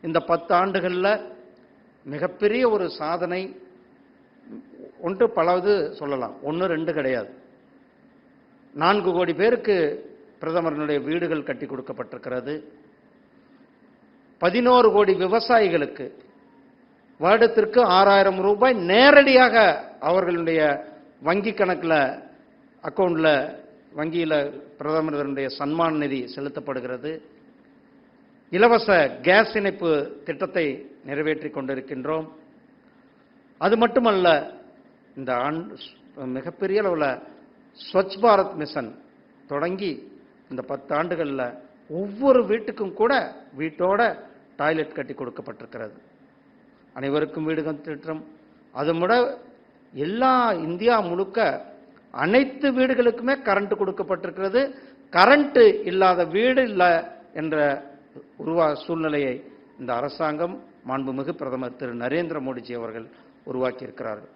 இந்த 10 ஆண்டுகளில் மிகப்பெரிய ஒரு சாதனை. ஒன்று பலது சொல்லலாம், 1 2 கிடையாது. 4 கோடி பேருக்கு பிரதமருடைய வீடுகள் கட்டி கொடுக்கப்பட்டிருக்கிறது. 11 கோடி விவசாயிகளுக்கு வருடத்திற்கு 6000 ரூபாய் நேரடியாக அவர்களுடைய வங்கி கணக்கில், அக்கௌண்ட்ல, வங்கியில் பிரதமருடைய சன்மான் நிதி செலுத்தப்படுகிறது. இலவச கேஸ் இணைப்பு திட்டத்தை நிறைவேற்றி கொண்டிருக்கின்றோம். அது மட்டுமல்ல, இந்த மிகப்பெரிய அளவில் ஸ்வச் பாரத் மிஷன் தொடங்கி இந்த 10 ஆண்டுகளில் ஒவ்வொரு வீட்டுக்கும் கூட வீட்டோட டாய்லெட் கட்டி கொடுக்கப்பட்டிருக்கிறது. அனைவருக்கும் வீடு திட்டம். அது முட எல்லா இந்தியா முழுக்க அனைத்து வீடுகளுக்குமே கரண்ட் கொடுக்கப்பட்டிருக்கிறது. கரண்ட் இல்லாத வீடு இல்லை என்ற சூழ்நிலையை இந்த அரசாங்கம் மாண்புமிகு பிரதமர் திரு நரேந்திர மோடிஜி அவர்கள் உருவாக்கி இருக்கிறார்கள்.